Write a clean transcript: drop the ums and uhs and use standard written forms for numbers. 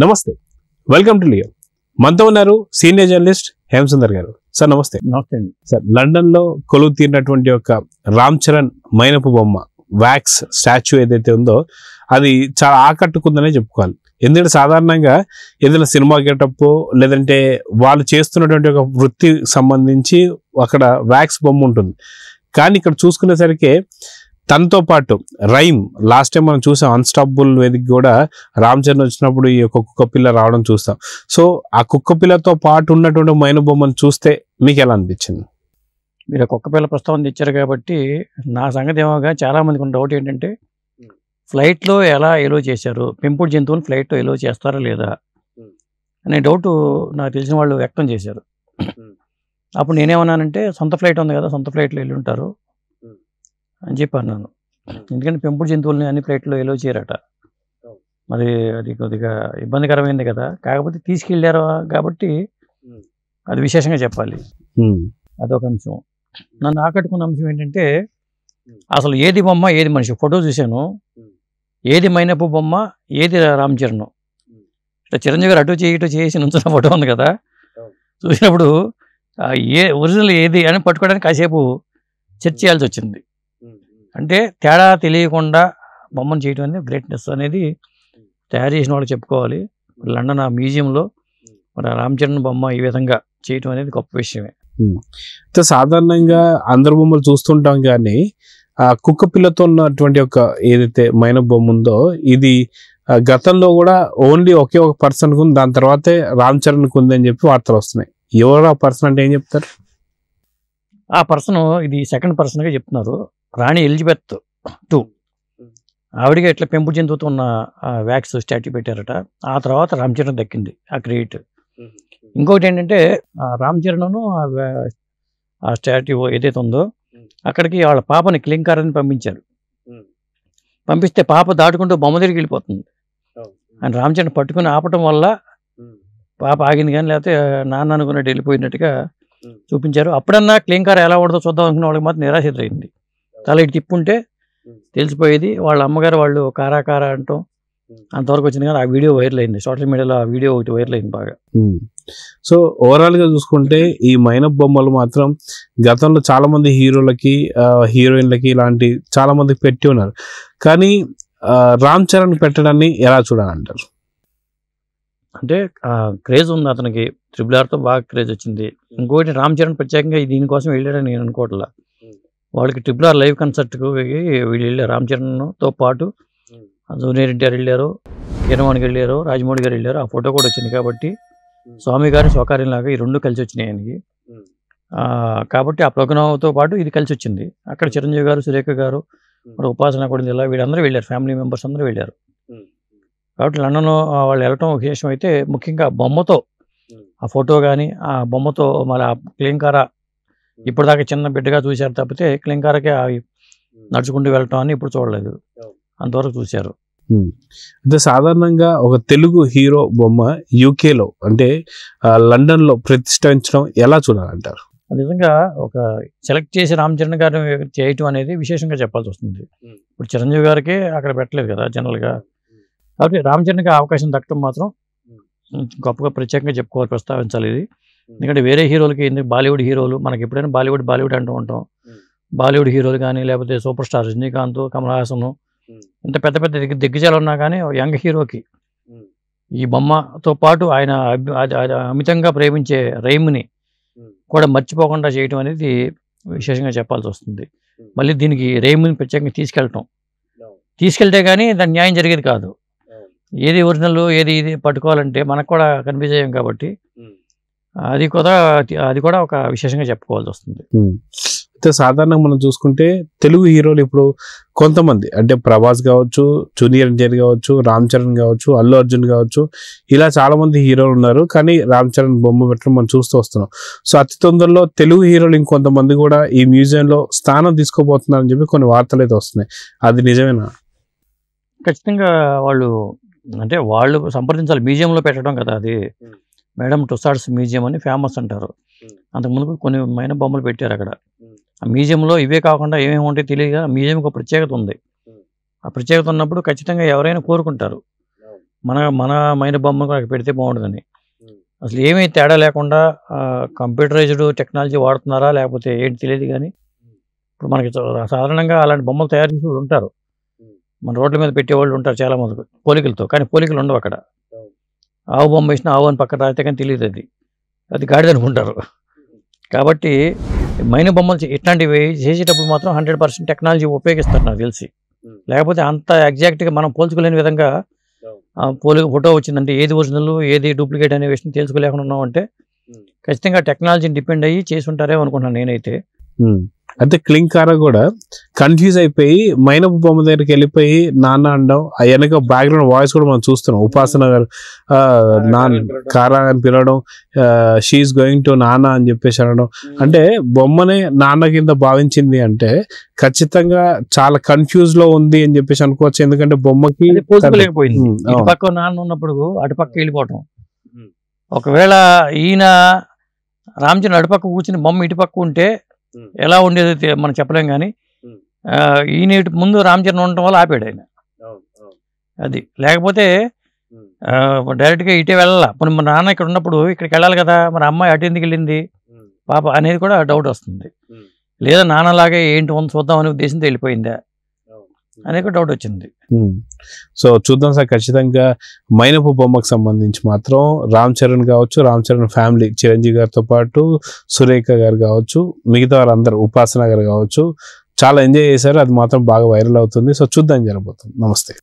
నమస్తే, welcome to Leo. మనతో ఉన్నారు సీనియర్ జర్నలిస్ట్ హేమసుందర్ గారు. సార్ నమస్తే. నమస్తే అండి. సార్, లండన్లో కొలువు తీరినటువంటి ఒక రామ్ చరణ్ మైనపు బొమ్మ వ్యాక్స్ స్టాచ్యూ ఏదైతే ఉందో అది చాలా ఆకట్టుకుందనే చెప్పుకోవాలి. ఎందుకంటే సాధారణంగా ఏదైనా సినిమా గెటప్ లేదంటే వాళ్ళు చేస్తున్నటువంటి ఒక వృత్తి సంబంధించి అక్కడ వ్యాక్స్ బొమ్మ ఉంటుంది. కానీ ఇక్కడ చూసుకునేసరికి తనతో పాటు రైమ్ లాస్ట్ టైం మనం చూసాం అన్స్టాపబుల్ వేదిక కూడా రామ్ చరణ్ వచ్చినప్పుడు ఈ యొక్క కుక్క పిల్ల రావడం చూస్తాం. సో ఆ కుక్క పిల్లతో పాటు ఉన్నటువంటి మైనపు బొమ్మను చూస్తే మీకు ఎలా అనిపించింది? మీరు కుక్క పిల్ల ప్రస్తావన తెచ్చారు కాబట్టి నా సంగతి ఏమోగా చాలా మందికి ఉన్న డౌట్ ఏంటంటే ఫ్లైట్లో ఎలా ఎలో చేశారు, పెంపుడు జంతువులు ఫ్లైట్లో ఎలో చేస్తారా లేదా అనే డౌట్ నాకు తెలిసిన వాళ్ళు వ్యక్తం చేశారు. అప్పుడు నేనేమన్నానంటే సొంత ఫ్లైట్ ఉంది కదా, సొంత ఫ్లైట్లో వెళ్ళి ఉంటారు అని చెప్పి అన్నాను. ఎందుకంటే పెంపుడు జంతువులని అన్ని ఫ్లైట్లో ఎలో చేయరట. మరి అది కొద్దిగా ఇబ్బందికరమైంది కదా. కాకపోతే తీసుకెళ్ళారు కాబట్టి అది విశేషంగా చెప్పాలి. అదొక అంశం. నన్ను ఆకట్టుకున్న అంశం ఏంటంటే అసలు ఏది బొమ్మ ఏది మనిషి. ఫోటో చూశాను, ఏది మైనపు బొమ్మ ఏది రామ్ చరణ్. ఇట్లా చిరంజీవి గారు అటు చేయి ఇటు చేసి నుంచున్న ఫోటో ఉంది కదా, చూసినప్పుడు ఏ ఒరిజినల్ ఏది అని పట్టుకోవడానికి కాసేపు చర్చ చేయాల్సి వచ్చింది. అంటే తేడా తెలియకుండా బొమ్మను చేయడం అనేది గ్రేట్నెస్ అనేది తయారు చేసిన వాళ్ళు చెప్పుకోవాలి. లండన్ ఆ మ్యూజియంలో మరి రామ్ చరణ్ బొమ్మ ఈ విధంగా చేయటం అనేది గొప్ప విషయమే. సాధారణంగా అందరు బొమ్మలు చూస్తుంటాం కానీ ఆ కుక్క పిల్లతో ఉన్నటువంటి ఒక ఏదైతే మైనపు బొమ్మ ఉందో ఇది గతంలో కూడా ఓన్లీ ఒకే ఒక పర్సన్కి ఉంది, దాని తర్వాతే రామ్ చరణ్కి ఉంది అని చెప్పి వార్తలు వస్తున్నాయి. ఎవరు ఆ పర్సన్ అంటే ఏం చెప్తారు? ఆ పర్సన్ ఇది సెకండ్ పర్సన్గా చెప్తున్నారు. రాణి ఎలిజబెత్ II ఆవిడగా ఇట్లా పెంపుడు జంతువుతో ఉన్న వ్యాక్స్ స్టాట్యూ పెట్టారట. ఆ తర్వాత రామ్ చరణ్ దక్కింది ఆ క్రెడిట్. ఇంకొకటి ఏంటంటే రామ్ చరణ్ను ఆ స్టాట్యూ ఏదైతే ఉందో అక్కడికి వాళ్ళ పాపని క్లింకారని పంపించారు. పంపిస్తే పాప దాటుకుంటూ బొమ్మ దగ్గరికి వెళ్ళిపోతుంది. ఆయన రామ్ చరణ్ పట్టుకుని ఆపటం వల్ల పాప ఆగింది, కానీ లేకపోతే నాన్న అనుకున్నట్టు వెళ్ళిపోయినట్టుగా చూపించారు. అప్పుడన్నా క్లింకార ఎలా ఉండదో చూద్దాం అనుకున్న వాళ్ళకి మాత్రం నిరాశ ఎదురైంది. తల ఇటు తిప్పుంటే తెలిసిపోయేది. వాళ్ళ అమ్మగారు వాళ్ళు కారా కారా అంటాం అంతవరకు వచ్చింది, కానీ ఆ వీడియో వైరల్ అయింది. సోషల్ మీడియాలో ఆ వీడియో ఒకటి వైరల్ అయింది బాగా. సో ఓవరాల్గా చూసుకుంటే ఈ మైనపు బొమ్మలు మాత్రం గతంలో చాలా మంది హీరోలకి హీరోయిన్లకి ఇలాంటి చాలా మందికి పెట్టి ఉన్నారు. కానీ రామ్ చరణ్ పెట్టడాన్ని ఎలా చూడాలంటారు? అంటే క్రేజ్ ఉంది అతనికి, RRRతో బాగా క్రేజ్ వచ్చింది. ఇంకోటి రామ్ చరణ్ ప్రత్యేకంగా దీనికోసం వెళ్ళాడని నేను అనుకోవట్లా. వాళ్ళకి RRR లైవ్ కన్సర్ట్కు వీళ్ళు వెళ్ళారు. రామ్ చరణ్తో పాటు జూనియర్ ఎన్టీఆర్ వెళ్ళారు, కిరణ్ గారు వెళ్ళారు, రాజమౌళి గారు వెళ్ళారు. ఆ ఫోటో కూడా వచ్చింది కాబట్టి స్వామి గారి స్వకార్యంలాగా ఈ రెండు కలిసి వచ్చినాయి ఆయనకి. కాబట్టి ఆ ప్రోగ్రామ్తో పాటు ఇది కలిసి వచ్చింది. అక్కడ చిరంజీవి గారు, సురేఖ గారు, మరి ఉపాసన కూడా ఇలా వీళ్ళందరూ వెళ్ళారు, ఫ్యామిలీ మెంబర్స్ అందరూ వెళ్ళారు. కాబట్టి లండన్ వాళ్ళు వెళ్ళటం విశేషం. అయితే ముఖ్యంగా బొమ్మతో ఆ ఫోటో కానీ ఆ బొమ్మతో మళ్ళీ ఆ క్లింకార ఇప్పటిదాకా చిన్న బిడ్డగా చూశారు తప్పితే క్లింకారకే నడుచుకుంటూ వెళ్ళటం అని ఇప్పుడు చూడలేదు, అంతవరకు చూశారు. అయితే సాధారణంగా ఒక తెలుగు హీరో బొమ్మ యూకేలో అంటే లండన్లో ప్రతిష్ఠించడం ఎలా చూడాలంటారు? నిజంగా ఒక సెలెక్ట్ చేసి రామ్ చరణ్ గారిని చేయటం అనేది విశేషంగా చెప్పాల్సి వస్తుంది. ఇప్పుడు చిరంజీవి గారికి అక్కడ పెట్టలేదు కదా జనరల్గా. కాబట్టి రామ్ చరణ్కి అవకాశం దక్కడం మాత్రం గొప్పగా ప్రత్యేకంగా చెప్పుకోవాలి, ప్రస్తావించాలి ఇది. ఎందుకంటే వేరే హీరోలకి ఎందుకు బాలీవుడ్ హీరోలు మనకి ఎప్పుడైనా బాలీవుడ్ అంటూ ఉంటాం. బాలీవుడ్ హీరోలు కానీ లేకపోతే సూపర్ స్టార్ రజనీకాంత్, కమల్ హాసన్ ఇంత పెద్ద పెద్ద దిగ్గజాలు ఉన్నా కానీ యంగ్ హీరోకి ఈ బొమ్మతో పాటు ఆయన అమితంగా ప్రేమించే రైమ్ని కూడా మర్చిపోకుండా చేయటం అనేది విశేషంగా చెప్పాల్సి వస్తుంది. మళ్ళీ దీనికి రైమ్ని ప్రత్యేకంగా తీసుకెళ్తే కానీ దాని న్యాయం జరిగేది కాదు. ఏది ఒరిజినల్ ఏది ఇది పట్టుకోవాలంటే మనకు కూడా కన్ఫ్యూజ్ అయ్యాం కాబట్టి అది కూడా ఒక విశేషంగా చెప్పుకోవాల్సి వస్తుంది. అయితే సాధారణంగా మనం చూసుకుంటే తెలుగు హీరోలు ఇప్పుడు కొంతమంది అంటే ప్రభాస్ కావచ్చు, జూనియర్ ఎన్టీఆర్ కావచ్చు, రామ్ చరణ్ కావచ్చు, అల్లు అర్జున్ కావచ్చు, ఇలా చాలా మంది హీరోలు ఉన్నారు. కానీ రామ్ చరణ్ బొమ్మ పెట్టడం మనం చూస్తూ వస్తున్నాం. సో అతి తొందరలో తెలుగు హీరోలు ఇంకొంతమంది కూడా ఈ మ్యూజియంలో స్థానం తీసుకోబోతున్నారని చెప్పి కొన్ని వార్తలు అయితే వస్తున్నాయి. అది నిజమేనా? ఖచ్చితంగా వాళ్ళు సంప్రదించాలి. మ్యూజియంలో పెట్టడం కదా అది. మేడం టుసాడ్స్ మ్యూజియం అని ఫేమస్ అంటారు. అంతకుముందు కొన్ని మైనపు బొమ్మలు పెట్టారు అక్కడ. ఆ మ్యూజియంలో ఇవే కాకుండా ఏమేమి ఉంటాయో తెలియదు. మ్యూజియంకి ఒక ప్రత్యేకత ఉంది. ఆ ప్రత్యేకత ఉన్నప్పుడు ఖచ్చితంగా ఎవరైనా కోరుకుంటారు మన మన మైన బొమ్మ కూడా పెడితే బాగుంటుందని. అసలు ఏమీ తేడా లేకుండా కంప్యూటరైజ్డ్ టెక్నాలజీ వాడుతున్నారా లేకపోతే ఏంటి తెలియదు కానీ ఇప్పుడు మనకి సాధారణంగా అలాంటి బొమ్మలు తయారు చేసే వాళ్ళు ఉంటారు, మన రోడ్ల మీద పెట్టేవాళ్ళు ఉంటారు చాలా మంది పోలికలతో, కానీ పోలికలు ఉండవు అక్కడ. ఆవు బొమ్మ వేసిన ఆవు అని పక్కన రాస్తే కానీ తెలియదు, అది గాడిద అనుకుంటారు. కాబట్టి మైన బొమ్మలు ఇట్లాంటివి చేసేటప్పుడు మాత్రం 100% టెక్నాలజీ ఉపయోగిస్తారు నాకు తెలిసి. లేకపోతే అంత ఎగ్జాక్ట్గా మనం పోల్చుకోలేని విధంగా ఫోటో వచ్చిందంటే ఏది ఒరిజినల్ ఏది డూప్లికేట్ అనే విషయం తెలుసుకోలేకుండా ఉన్నామంటే ఖచ్చితంగా టెక్నాలజీని డిపెండ్ అయ్యి చేసి ఉంటారేమో అనుకుంటున్నాను నేనైతే. అయితే క్లింకారా కూడా కన్ఫ్యూజ్ అయిపోయి మైనపు బొమ్మ దగ్గరికి వెళ్ళిపోయి నాన్న అనడం, ఆ వెనక బ్యాక్గ్రౌండ్ వాయిస్ కూడా మనం చూస్తున్నాం, ఉపాసన గారు నాన్న కారా అని పిలవడం, షీఈస్ గోయింగ్ టు నాన్న అని చెప్పేసి అనడం. అంటే బొమ్మనే నాన్న కింద భావించింది అంటే ఖచ్చితంగా చాలా కన్ఫ్యూజ్ లో ఉంది అని చెప్పేసి అనుకోవచ్చు. ఎందుకంటే బొమ్మకి పోల్చుకోలేకపోయింది, ఇటు పక్క నాన్న ఉన్నప్పుడు అటుపక్క వెళ్ళిపోవటం. ఒకవేళ ఈయన రామచంద్ర అటుపక్క కూర్చుని బొమ్మ ఇటుపక్క ఉంటే ఎలా ఉండేది మనం చెప్పలేం, కానీ ఈయన ముందు రామచరణ్ ఉండటం వల్ల ఆపాడు ఆయన. అది లేకపోతే డైరెక్ట్గా ఇటే వెళ్ళాల. మరి మన నాన్న ఇక్కడ ఉన్నప్పుడు ఇక్కడికి వెళ్ళాలి కదా, మరి అమ్మాయి అటు ఎందుకు వెళ్ళింది పాప అనేది కూడా డౌట్ వస్తుంది. లేదా నాన్నలాగే ఏంటి చూద్దాం అనే ఉద్దేశంతో వెళ్ళిపోయిందా అనేది కూడా డౌట్ వచ్చింది. సో చూద్దాం సార్, ఖచ్చితంగా మైనపు బొమ్మకు సంబంధించి మాత్రం రామ్ చరణ్ కావచ్చు, రామ్ చరణ్ ఫ్యామిలీ చిరంజీవి గారితో పాటు సురేఖ గారు కావచ్చు, మిగతా వారందరూ ఉపాసన గారు కావచ్చు చాలా ఎంజాయ్ చేశారు. అది మాత్రం బాగా వైరల్ అవుతుంది. సో చూద్దాం జరగబోతుంది. నమస్తే.